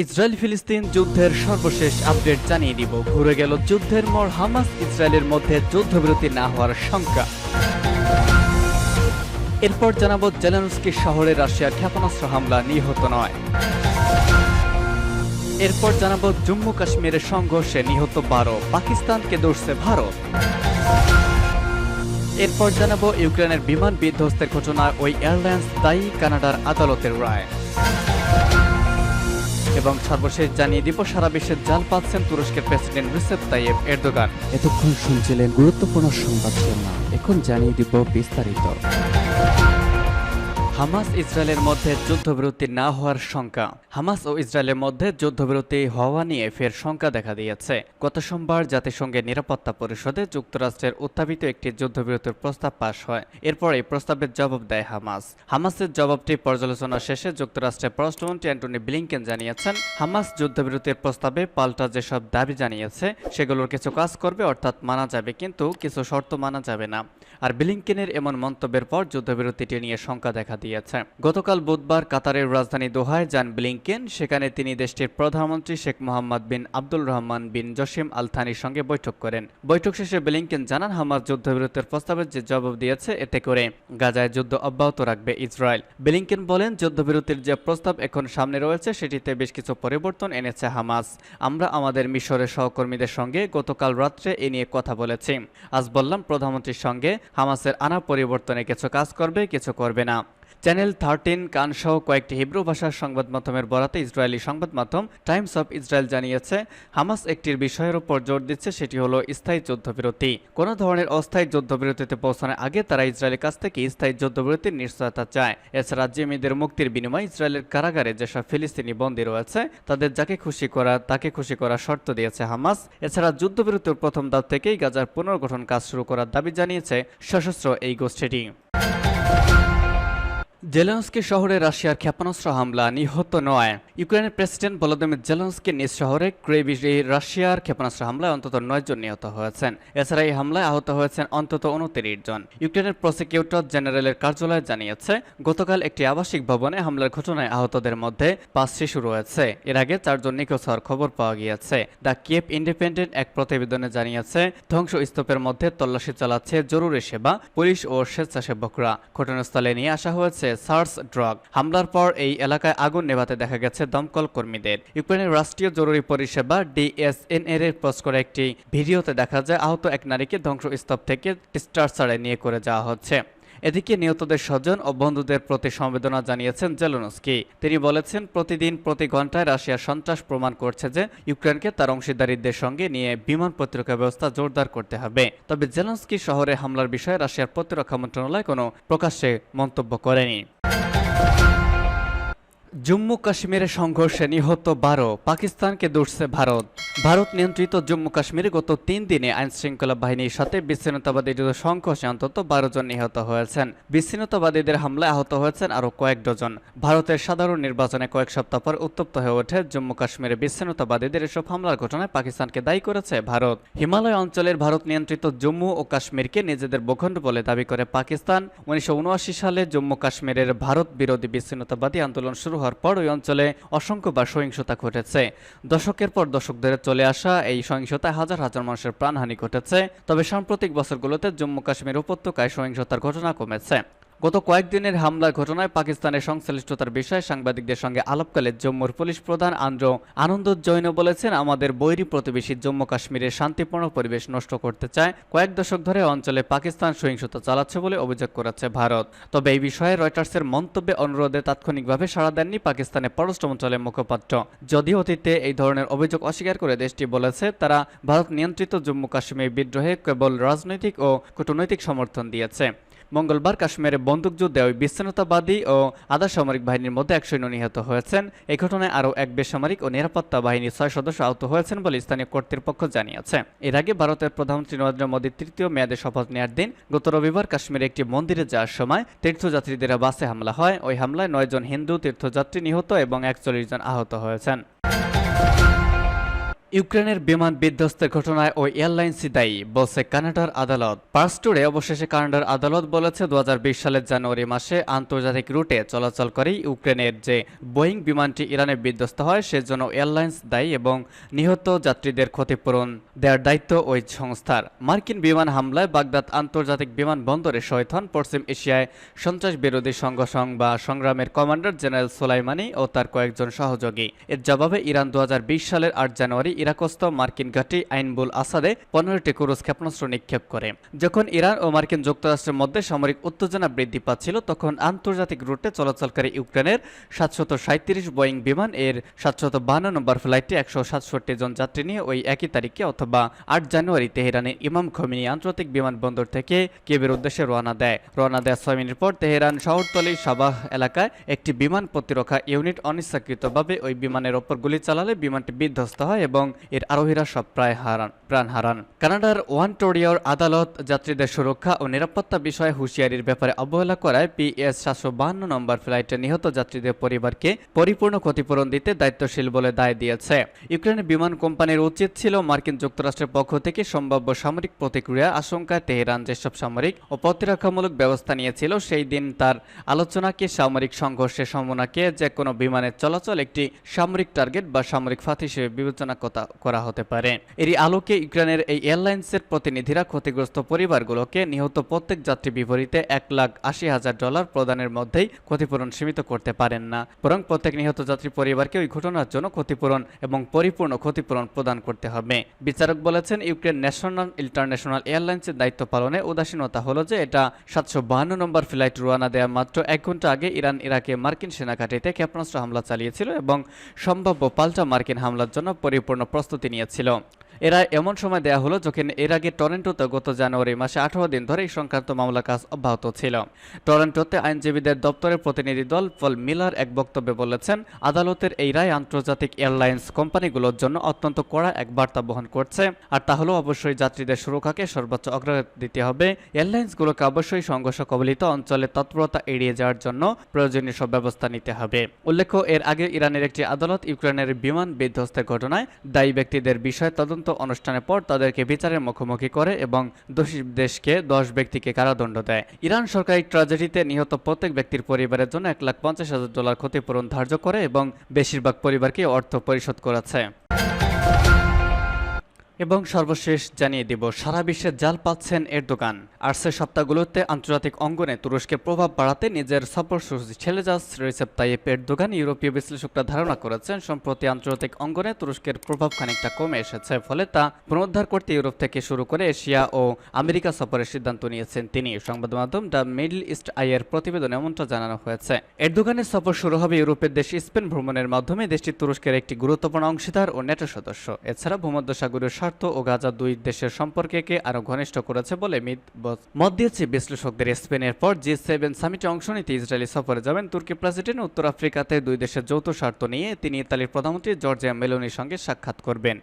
Israel ফিলিস্তিন যুদ্ধের সর্বশেষ আপডেট জানিয়ে দিব। ঘুরে গেল যুদ্ধের মোড়, হামাস ইসরায়েলের মধ্যে যুদ্ধবিরতি না হওয়ার শঙ্কা। এরপর জানাবো জেলেনস্কি শহরে রাশিয়ার ক্ষেপণাস্ত্র হামলা নিহত নয়। এরপর জানাবো জম্মু কাশ্মীরের সংঘর্ষে নিহত 12, পাকিস্তানকে দোষছে ভারত। এরপর জানাবো ইউক্রেনের বিমান বিধ্বস্তের ঘটনায় ওই এয়ারলাইন্স দায়ী, কানাডার আদালতের রায়। এবং সর্বশেষ জানিয়ে দিব সারা বিশ্বের জাল পাচ্ছেন তুরস্কের প্রেসিডেন্ট রিসেপ তাইয়েপ এরদোগান। এতক্ষণ শুনছিলেন গুরুত্বপূর্ণ সংবাদ শিরোনাম, এখন জানিয়ে দিব বিস্তারিত। হামাস ইসরায়েলের মধ্যে যুদ্ধবিরতি না হওয়ার শঙ্কা। হামাস ও ইসরায়েলের মধ্যে যুদ্ধবিরতি হওয়া নিয়ে ফের শঙ্কা দেখা দিয়েছে। গত সোমবার জাতিসংঘের নিরাপত্তা পরিষদে যুক্তরাষ্ট্রের উত্থাপিত একটি যুদ্ধবিরতির প্রস্তাব পাশ হয়। এরপর এই প্রস্তাবের জবাব দেয় হামাস। হামাসের জবাবটি পর্যালোচনা শেষে যুক্তরাষ্ট্রের পররাষ্ট্রমন্ত্রী অ্যান্টনি ব্লিংকেন জানিয়েছেন, হামাস যুদ্ধবিরতির প্রস্তাবে পাল্টা যেসব দাবি জানিয়েছে সেগুলোর কিছু কাজ করবে, অর্থাৎ মানা যাবে, কিন্তু কিছু শর্ত মানা যাবে না। আর ব্লিংকেনের এমন মন্তব্যের পর যুদ্ধবিরতিটি নিয়ে শঙ্কা দেখা দিয়েছে। গতকাল বুধবার কাতারের রাজধানী দোহায় যান ব্লিংকেন। সেখানে তিনি দেশটির প্রধানমন্ত্রী শেখ মোহাম্মদ বিন আব্দুল রহমান বিন জসিম আল থানির সঙ্গে বৈঠক করেন। বৈঠক শেষে ব্লিংকেন জানান, হামাস যুদ্ধবিরতির প্রস্তাবের যে জবাব দিয়েছে এতে করে গাজায় যুদ্ধ অব্যাহত রাখবে ইসরায়েল। ব্লিংকেন বলেন, যুদ্ধবিরতির যে প্রস্তাব এখন সামনে রয়েছে সেটিতে বেশ কিছু পরিবর্তন এনেছে হামাস। আমরা আমাদের মিশরের সহকর্মীদের সঙ্গে গতকাল রাত্রে এ নিয়ে কথা বলেছি। আজ বললাম প্রধানমন্ত্রীর সঙ্গে হামাসের আনা পরিবর্তনে কিছু কাজ করবে, কিছু করবে না। চ্যানেল 13 কানসহ কয়েকটি হিব্রু ভাষার সংবাদ মাধ্যমের বরাতে ইসরায়েলি সংবাদ মাধ্যম টাইমস অফ ইসরায়েল জানিয়েছে, হামাস একটির বিষয়ের উপর জোর দিচ্ছে, সেটি হলো স্থায়ী যুদ্ধবিরতি। কোনো ধরনের অস্থায়ী যুদ্ধবিরতিতে পৌঁছানোর আগে তারা ইসরায়েলের কাছ থেকে স্থায়ী যুদ্ধবিরতির নিশ্চয়তা চায়। এছাড়া জিম্মিদের মুক্তির বিনিময়ে ইসরায়েলের কারাগারে যেসব ফিলিস্তিনি বন্দী রয়েছে তাদের তাকে খুশি করার শর্ত দিয়েছে হামাস। এছাড়া যুদ্ধবিরতির প্রথম ধাপ থেকেই গাজার পুনর্গঠন কাজ শুরু করার দাবি জানিয়েছে সশস্ত্র এই গোষ্ঠীটি। জেলেনস্কি শহরে রাশিয়ার ক্ষেপণাস্ত্র হামলা, নিহত নয়। ইউক্রেনের প্রেসিডেন্ট ভলোদিমির জেলেনস্কি নিজ শহরে ক্রেভিজে রাশিয়ার ক্ষেপণাস্ত্র হামলায় অন্তত 9 জন নিহত হয়েছেন। এছাড়া এই হামলায় আহত হয়েছেন অন্তত 29 জন। ইউক্রেনের প্রসিকিউটর জেনারেলের কার্যালয় জানিয়েছে, গতকাল একটি আবাসিক ভবনে হামলার ঘটনায় আহতদের মধ্যে 5 শিশু রয়েছে। এর আগে 4 জন নিখোঁজ হওয়ার খবর পাওয়া গিয়েছে। দ্য কিয়েভ ইন্ডিপেন্ডেন্ট এক প্রতিবেদনে জানিয়েছে, ধ্বংসস্তূপের মধ্যে তল্লাশি চালাচ্ছে জরুরি সেবা, পুলিশ ও স্বেচ্ছাসেবকরা। ঘটনাস্থলে নিয়ে আসা হয়েছে সার্চ ড্রাগ। হামলার পর এই এলাকায় আগুন নেভাতে দেখা গেছে দমকল কর্মীদের। ইউক্রেনের রাষ্ট্রীয় জরুরি পরিষেবা DSNR এর পোস্ট করা একটি ভিডিওতে দেখা যায় আহত এক নারীকে ধ্বংসস্তূপ থেকে স্ট্রেচারে নিয়ে করে যাওয়া হচ্ছে। এদিকে নিহতদের স্বজন ও বন্ধুদের প্রতি সমবেদনা জানিয়েছেন জেলেনস্কি। তিনি বলেছেন, প্রতিদিন প্রতি ঘন্টায় রাশিয়ার সন্ত্রাস প্রমাণ করছে যে ইউক্রেনকে তার অংশীদারীদের সঙ্গে নিয়ে বিমান প্রতিরক্ষা ব্যবস্থা জোরদার করতে হবে। তবে জেলেনস্কি শহরে হামলার বিষয়ে রাশিয়ার প্রতিরক্ষা মন্ত্রণালয় কোনো প্রকাশ্যে মন্তব্য করেনি। জম্মু কাশ্মীরে সংঘর্ষে নিহত 12, পাকিস্তানকে দোষছে ভারত। ভারত নিয়ন্ত্রিত জম্মু কাশ্মীরে গত 3 দিনে আইনশৃঙ্খলা বাহিনীর সাথে বিচ্ছিন্নতাবাদীদের সংঘর্ষে অন্তত 12 জন নিহত হয়েছেন। বিচ্ছিন্নতাবাদীদের হামলায় আহত হয়েছেন আরও কয়েক ডজন। ভারতের সাধারণ নির্বাচনে কয়েক সপ্তাহ পর উত্তপ্ত হয়ে ওঠে জম্মু কাশ্মীরে বিচ্ছিন্নতাবাদীদের এসব হামলার ঘটনায় পাকিস্তানকে দায়ী করেছে ভারত। হিমালয় অঞ্চলের ভারত নিয়ন্ত্রিত জম্মু ও কাশ্মীরকে নিজেদের ভূখণ্ড বলে দাবি করে পাকিস্তান। 1979 সালে জম্মু কাশ্মীরের ভারত বিরোধী বিচ্ছিন্নতাবাদী আন্দোলন শুরু হওয়ার পর ওই অঞ্চলে অসংখ্যবার সহিংসতা ঘটেছে। দশকের পর দশক ধরে চলে আসা এই সহিংসতায় হাজার হাজার মানুষের প্রাণহানি ঘটেছে। তবে সাম্প্রতিক বছরগুলোতে জম্মু কাশ্মীর উপত্যকায় সহিংসতার ঘটনা কমেছে। গত কয়েকদিনের হামলার ঘটনায় পাকিস্তানের সংশ্লিষ্টতার বিষয়ে সাংবাদিকদের সঙ্গে আলাপকালে জম্মুর পুলিশ প্রধান আনন্দ জৈন বলেছেন, আমাদের বৈরী প্রতিবেশী জম্মু কাশ্মীরের শান্তিপূর্ণ পরিবেশ নষ্ট করতে চায়। কয়েক দশক ধরে অঞ্চলে পাকিস্তান সহিংসতা চালাচ্ছে বলে অভিযোগ করেছে ভারত। তবে এই বিষয়ে রয়টার্সের মন্তব্যে অনুরোধে তাৎক্ষণিকভাবে সাড়া দেননি পাকিস্তানের পররাষ্ট্র মন্ত্রণালয়ের মুখপাত্র। যদিও অতীতে এই ধরনের অভিযোগ অস্বীকার করে দেশটি বলেছে, তারা ভারত নিয়ন্ত্রিত জম্মু কাশ্মীর বিদ্রোহে কেবল রাজনৈতিক ও কূটনৈতিক সমর্থন দিয়েছে। মঙ্গলবার কাশ্মীরে বন্দুকযুদ্ধে ওই বিচ্ছিন্নতাবাদী ও আধা সামরিক বাহিনীর মধ্যে 100 জন নিহত হয়েছেন। এই ঘটনায় আরও এক বেসামরিক ও নিরাপত্তা বাহিনীর 6 সদস্য আহত হয়েছেন বলে স্থানীয় কর্তৃপক্ষ জানিয়েছে। এর আগে ভারতের প্রধানমন্ত্রী নরেন্দ্র মোদীর 3য় মেয়াদে শপথ নেওয়ার দিন গত রবিবার কাশ্মীরে একটি মন্দিরে যাওয়ার সময় তীর্থযাত্রীদের বাসে হামলা হয়। ওই হামলায় 9 জন হিন্দু তীর্থযাত্রী নিহত এবং 41 জন আহত হয়েছেন। ইউক্রেনের বিমান বিধ্বস্তের ঘটনায় ওই এয়ারলাইন্সই দায়ী বলছে কানাডার আদালত। পার্স টুডে অবশেষে কানাডার আদালত বলেছে 2020 সালের জানুয়ারি মাসে আন্তর্জাতিক রুটে চলাচল করে ইউক্রেনের যে বোয়িং বিমানটি ইরানে বিধ্বস্ত হয় সেজন্য এয়ারলাইন্স দায়ী এবং নিহত যাত্রীদের ক্ষতিপূরণ দেওয়ার দায়িত্ব ওই সংস্থার। মার্কিন বিমান হামলায় বাগদাদ আন্তর্জাতিক বিমানবন্দরে শহীদ হন পশ্চিম এশিয়ায় সন্ত্রাস বিরোধী সংগ্রামের কমান্ডার জেনারেল সোলাইমানি ও তার কয়েকজন সহযোগী। এর জবাবে ইরান 2020 সালের 8 জানুয়ারি ইরাকস্থ মার্কিন ঘাঁটি আইনবুল আসাদে 15টি ক্রুজ ক্ষেপণাস্ত্র নিক্ষেপ করে। যখন ইরান ও মার্কিন যুক্তরাষ্ট্রের মধ্যে সামরিক উত্তেজনা বৃদ্ধি পাচ্ছিল তখন আন্তর্জাতিক রুটে চলাচলকারী ইউক্রেনের 737 বোয়িং বিমান এর 752 নম্বর ফ্লাইটে 167 জন যাত্রী নিয়ে ওই একই তারিখে অথবা 8 জানুয়ারি তেহরানের ইমাম খোমেনি আন্তর্জাতিক বিমানবন্দর থেকে কিয়েভের উদ্দেশ্যে রওনা দেয়। রওনা দেওয়ার 6 মিনিট পর তেহরান শহরতলি সাবাহ এলাকায় একটি বিমান প্রতিরক্ষা ইউনিট অনিচ্ছাকৃতভাবে ওই বিমানের ওপর গুলি চালালে বিমানটি বিধ্বস্ত হয় এবং এর আরোহীরা সব প্রাণ হারান। কানাডার ওয়ান্টোরিওর আদালত যাত্রীদের সুরক্ষা ও নিরাপত্তা বিষয়ে হুঁশিয়ারির ব্যাপারে অবহেলা করায় পিএস 752 নম্বর ফ্লাইটে নিহত যাত্রীদের পরিবারকে পরিপূর্ণ ক্ষতিপূরণ দিতে দায়িত্বশীল বলে দায় দিয়েছে। ইউক্রেনের বিমান কোম্পানির উচিত ছিল মার্কিন যুক্তরাষ্ট্রের পক্ষ থেকে সম্ভাব্য সামরিক প্রতিক্রিয়া আশঙ্কায় তেহরান যেসব সামরিক ও প্রতিরক্ষামূলক ব্যবস্থা নিয়েছিল সেই দিন তার আলোচনাকে সামরিক সংঘর্ষের সম্ভাবনাকে যে কোনো বিমানের চলাচল একটি সামরিক টার্গেট বা সামরিক ফাঁদ হিসেবে বিবেচনা করা হতে পারে। এরই আলোকে ইউক্রেনের এই এয়ারলাইন্সের প্রতিনিধিরা ক্ষতিগ্রস্ত পরিবারগুলোকে নিহত প্রত্যেক যাত্রী বিপরীতে $1,80,000 প্রদানের মধ্যেই ক্ষতিপূরণ সীমিত করতে পারেন না, বরং প্রত্যেক নিহত যাত্রী পরিবারকে ওই ঘটনার জন্য ক্ষতিপূরণ এবং পরিপূর্ণ ক্ষতিপূরণ প্রদান করতে হবে। বিচারক বলেছেন ইউক্রেন ন্যাশনাল ইন্টারন্যাশনাল এয়ারলাইন্সের দায়িত্ব পালনে উদাসীনতা হলো যে এটা 752 নম্বর ফ্লাইট রওনা দেওয়ার মাত্র 1 ঘন্টা আগে ইরান ইরাকে মার্কিন সেনাঘাঁটিতে ক্ষেপণাস্ত্র হামলা চালিয়েছিল এবং সম্ভাব্য পাল্টা মার্কিন হামলার জন্য পরিপূর্ণ প্রস্তুতি নিয়েছিল। এরা এমন সময় দেয়া হলো যখন এর আগে টরন্টোতে গত জানুয়ারি মাসে 18 দিন ধরে এই সংক্রান্ত মামলা কাজ অব্যাহত ছিল। টরন্টোতে আইনজীবীদের দপ্তরের প্রতিনিধি দল পল মিলার এক বক্তব্যে বলেছেন আদালতের এই রায় আন্তর্জাতিক এয়ারলাইন্স কোম্পানিগুলোর জন্য অত্যন্ত কড়া এক বার্তা বহন করছে, আর তা হলো অবশ্যই যাত্রীদের সুরক্ষাকে সর্বোচ্চ অগ্রাধিকার দিতে হবে। এয়ারলাইন্সগুলোকে অবশ্যই সংঘর্ষ কবলিত অঞ্চলে তৎপরতা এড়িয়ে যাওয়ার জন্য প্রয়োজনীয় সব ব্যবস্থা নিতে হবে। উল্লেখ্য এর আগে ইরানের একটি আদালত ইউক্রেনের বিমান বিধ্বস্তের ঘটনায় দায়ী ব্যক্তিদের বিষয়ে তদন্ত অনুষ্ঠানের পর তাদেরকে বিচারের মুখোমুখি করে এবং দোষী দেশকে 10 ব্যক্তিকে কারাদণ্ড দেয়। ইরান সরকার এই ট্র্যাজেডিতে নিহত প্রত্যেক ব্যক্তির পরিবারের জন্য $1,50,000 ক্ষতিপূরণ ধার্য করে এবং বেশিরভাগ পরিবারকে অর্থ পরিশোধ করেছে। এবং সর্বশেষ জানিয়ে দিব সারা বিশ্বে জাল পাচ্ছেন এরদোগান। আসছে সপ্তাহগুলোতে আন্তর্জাতিক অঙ্গনে তুরস্কের প্রভাব বাড়াতে নিজের সফরসূচি ছেড়ে যাচ্ছে রিসেপ তাইয়েপ এরদোগান। ইউরোপীয় বিশ্লেষকরা ধারণা করেছেন সম্প্রতি আন্তর্জাতিক অঙ্গনে তুরস্কের প্রভাব খানিকটা কমে এসেছে, ফলে তা পুনরুদ্ধার করতে ইউরোপ থেকে শুরু করে এশিয়া ও আমেরিকা সফরের সিদ্ধান্ত নিয়েছেন তিনি। সংবাদ মাধ্যম দ্য মিডল ইস্ট আইয়ের প্রতিবেদনে এমনটা জানানো হয়েছে। এরদোগানের সফর শুরু হবে ইউরোপের দেশ স্পেন ভ্রমণের মাধ্যমে। দেশটি তুরস্কের একটি গুরুত্বপূর্ণ অংশীদার ও ন্যাটো সদস্য। এছাড়া ভূমধ্যসাগরীয় স্বার্থ ও গাজা দুই দেশের সম্পর্ককে আরো ঘনিষ্ঠ করেছে বলে মত দিয়েছে বিশ্লেষকদের। স্পেনের পর G7 সামিটে অংশ নিতে ইসরায়েলি সফরে যাবেন তুর্কি প্রেসিডেন্ট। উত্তর আফ্রিকাতে দুই দেশের যৌথ স্বার্থ নিয়ে তিনি ইতালির প্রধানমন্ত্রী জর্জিয়া মেলোনির সঙ্গে সাক্ষাৎ করবেন।